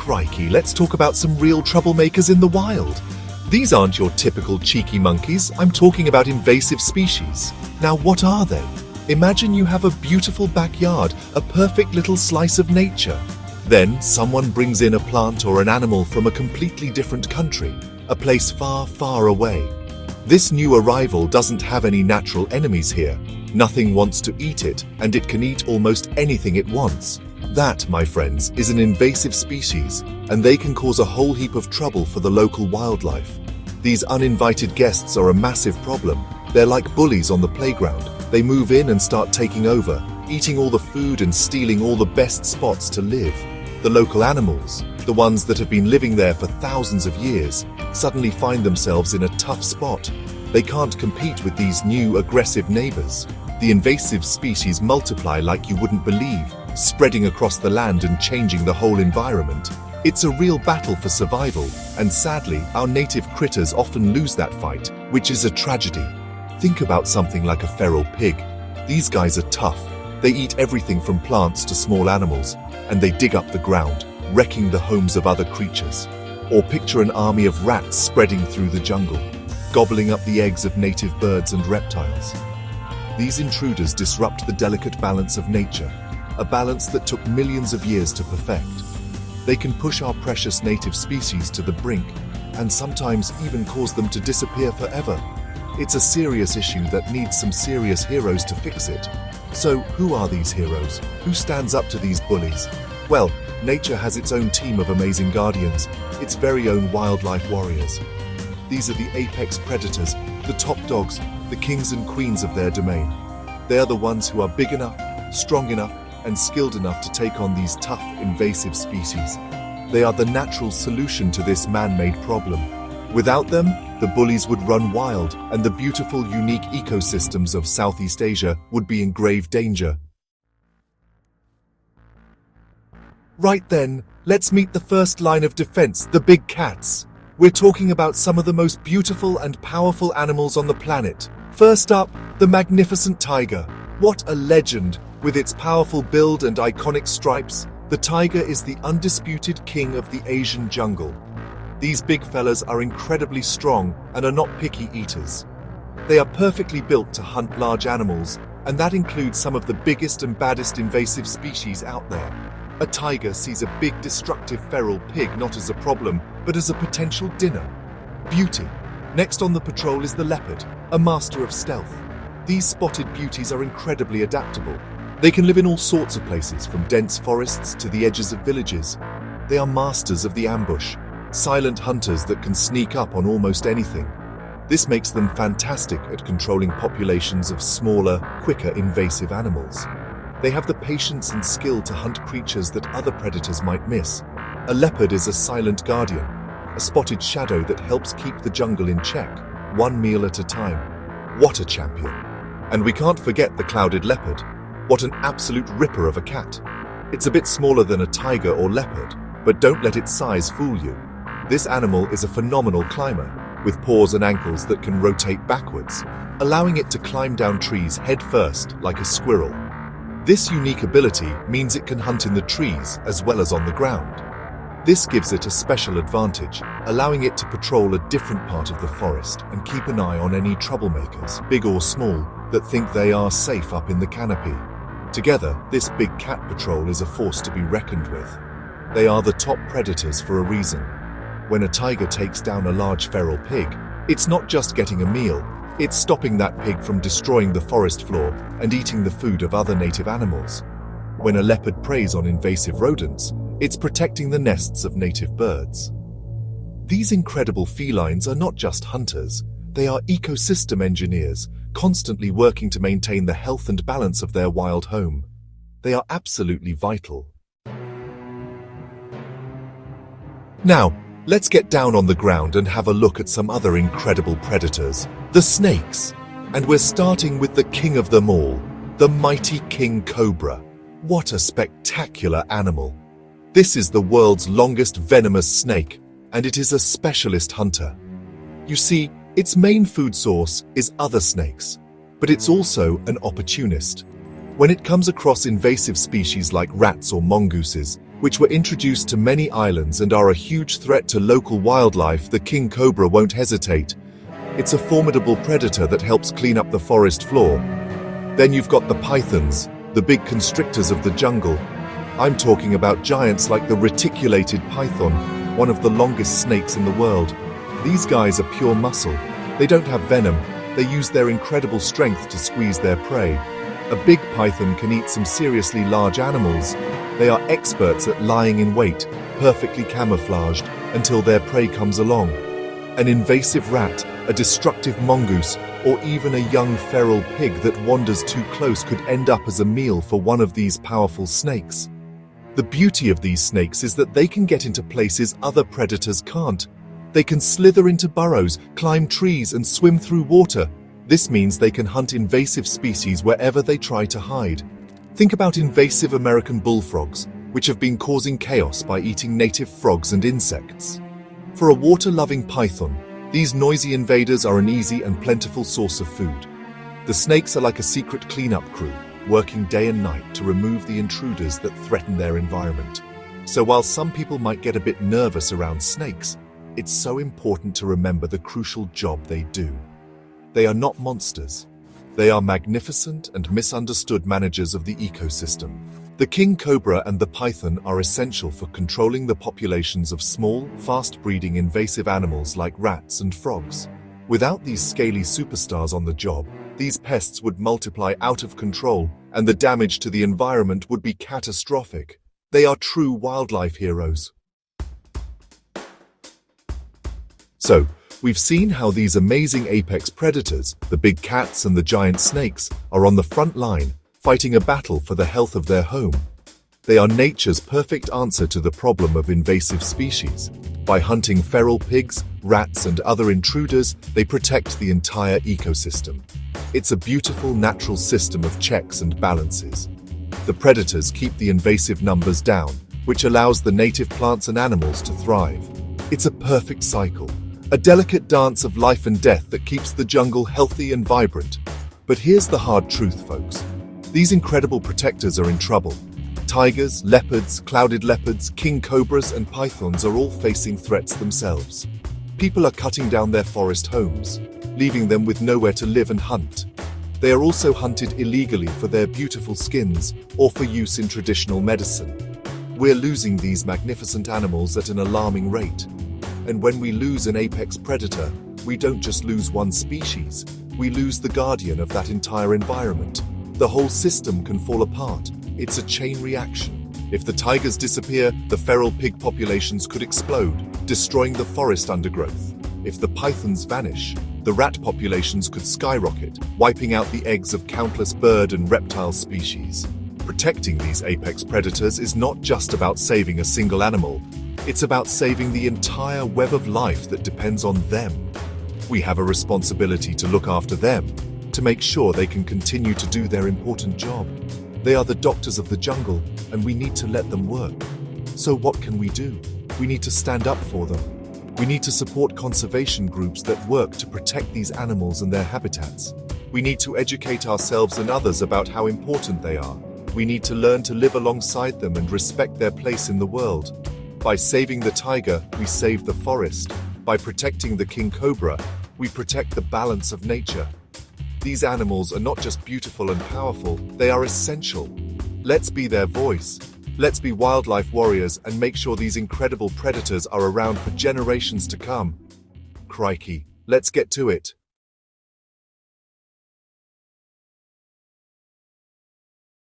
Crikey, let's talk about some real troublemakers in the wild. These aren't your typical cheeky monkeys, I'm talking about invasive species. Now what are they? Imagine you have a beautiful backyard, a perfect little slice of nature. Then someone brings in a plant or an animal from a completely different country, a place far, far away. This new arrival doesn't have any natural enemies here. Nothing wants to eat it, and it can eat almost anything it wants. That, my friends, is an invasive species, and they can cause a whole heap of trouble for the local wildlife. These uninvited guests are a massive problem. They're like bullies on the playground. They move in and start taking over, eating all the food and stealing all the best spots to live. The local animals, the ones that have been living there for thousands of years, suddenly find themselves in a tough spot. They can't compete with these new aggressive neighbors. The invasive species multiply like you wouldn't believe, spreading across the land and changing the whole environment. It's a real battle for survival, and sadly, our native critters often lose that fight, which is a tragedy. Think about something like a feral pig. These guys are tough. They eat everything from plants to small animals, and they dig up the ground, wrecking the homes of other creatures. Or picture an army of rats spreading through the jungle, gobbling up the eggs of native birds and reptiles. These intruders disrupt the delicate balance of nature, a balance that took millions of years to perfect. They can push our precious native species to the brink, and sometimes even cause them to disappear forever. It's a serious issue that needs some serious heroes to fix it. So, who are these heroes? Who stands up to these bullies? Well, nature has its own team of amazing guardians, its very own wildlife warriors. These are the apex predators, the top dogs, the kings and queens of their domain. They are the ones who are big enough, strong enough, and skilled enough to take on these tough, invasive species. They are the natural solution to this man-made problem. Without them, the bullies would run wild, and the beautiful, unique ecosystems of Southeast Asia would be in grave danger. Right then, let's meet the first line of defense, the big cats. We're talking about some of the most beautiful and powerful animals on the planet. First up, the magnificent tiger. What a legend! With its powerful build and iconic stripes, the tiger is the undisputed king of the Asian jungle. These big fellas are incredibly strong and are not picky eaters. They are perfectly built to hunt large animals, and that includes some of the biggest and baddest invasive species out there. A tiger sees a big destructive feral pig not as a problem, but as a potential dinner. Beauty. Next on the patrol is the leopard, a master of stealth. These spotted beauties are incredibly adaptable. They can live in all sorts of places, from dense forests to the edges of villages. They are masters of the ambush, silent hunters that can sneak up on almost anything. This makes them fantastic at controlling populations of smaller, quicker invasive animals. They have the patience and skill to hunt creatures that other predators might miss. A leopard is a silent guardian, a spotted shadow that helps keep the jungle in check, one meal at a time. What a champion! And we can't forget the clouded leopard. What an absolute ripper of a cat. It's a bit smaller than a tiger or leopard, but don't let its size fool you. This animal is a phenomenal climber, with paws and ankles that can rotate backwards, allowing it to climb down trees head first like a squirrel. This unique ability means it can hunt in the trees as well as on the ground. This gives it a special advantage, allowing it to patrol a different part of the forest and keep an eye on any troublemakers, big or small, that think they are safe up in the canopy. Together, this big cat patrol is a force to be reckoned with. They are the top predators for a reason. When a tiger takes down a large feral pig, it's not just getting a meal, it's stopping that pig from destroying the forest floor and eating the food of other native animals. When a leopard preys on invasive rodents, it's protecting the nests of native birds. These incredible felines are not just hunters, they are ecosystem engineers, constantly working to maintain the health and balance of their wild home. They are absolutely vital. Now, let's get down on the ground and have a look at some other incredible predators, the snakes. And we're starting with the king of them all, the mighty king cobra. What a spectacular animal! This is the world's longest venomous snake, and it is a specialist hunter. You see, its main food source is other snakes, but it's also an opportunist. When it comes across invasive species like rats or mongooses, which were introduced to many islands and are a huge threat to local wildlife, the king cobra won't hesitate. It's a formidable predator that helps clean up the forest floor. Then you've got the pythons, the big constrictors of the jungle. I'm talking about giants like the reticulated python, one of the longest snakes in the world. These guys are pure muscle. They don't have venom. They use their incredible strength to squeeze their prey. A big python can eat some seriously large animals. They are experts at lying in wait, perfectly camouflaged, until their prey comes along. An invasive rat, a destructive mongoose, or even a young feral pig that wanders too close could end up as a meal for one of these powerful snakes. The beauty of these snakes is that they can get into places other predators can't. They can slither into burrows, climb trees, and swim through water. This means they can hunt invasive species wherever they try to hide. Think about invasive American bullfrogs, which have been causing chaos by eating native frogs and insects. For a water-loving python, these noisy invaders are an easy and plentiful source of food. The snakes are like a secret cleanup crew, working day and night to remove the intruders that threaten their environment. So while some people might get a bit nervous around snakes, it's so important to remember the crucial job they do. They are not monsters. They are magnificent and misunderstood managers of the ecosystem. The king cobra and the python are essential for controlling the populations of small, fast-breeding invasive animals like rats and frogs. Without these scaly superstars on the job, these pests would multiply out of control, and the damage to the environment would be catastrophic. They are true wildlife heroes. So, we've seen how these amazing apex predators, the big cats and the giant snakes, are on the front line, fighting a battle for the health of their home. They are nature's perfect answer to the problem of invasive species. By hunting feral pigs, rats, and other intruders, they protect the entire ecosystem. It's a beautiful natural system of checks and balances. The predators keep the invasive numbers down, which allows the native plants and animals to thrive. It's a perfect cycle, a delicate dance of life and death that keeps the jungle healthy and vibrant. But here's the hard truth, folks. These incredible protectors are in trouble. Tigers, leopards, clouded leopards, king cobras, and pythons are all facing threats themselves. People are cutting down their forest homes, leaving them with nowhere to live and hunt. They are also hunted illegally for their beautiful skins or for use in traditional medicine. We're losing these magnificent animals at an alarming rate. And when we lose an apex predator, we don't just lose one species, we lose the guardian of that entire environment. The whole system can fall apart. It's a chain reaction. If the tigers disappear, the feral pig populations could explode, destroying the forest undergrowth. If the pythons vanish, the rat populations could skyrocket, wiping out the eggs of countless bird and reptile species. Protecting these apex predators is not just about saving a single animal. It's about saving the entire web of life that depends on them. We have a responsibility to look after them, to make sure they can continue to do their important job. They are the doctors of the jungle, and we need to let them work. So what can we do? We need to stand up for them. We need to support conservation groups that work to protect these animals and their habitats. We need to educate ourselves and others about how important they are. We need to learn to live alongside them and respect their place in the world. By saving the tiger, we save the forest. By protecting the king cobra, we protect the balance of nature. These animals are not just beautiful and powerful, they are essential. Let's be their voice. Let's be wildlife warriors and make sure these incredible predators are around for generations to come. Crikey, let's get to it.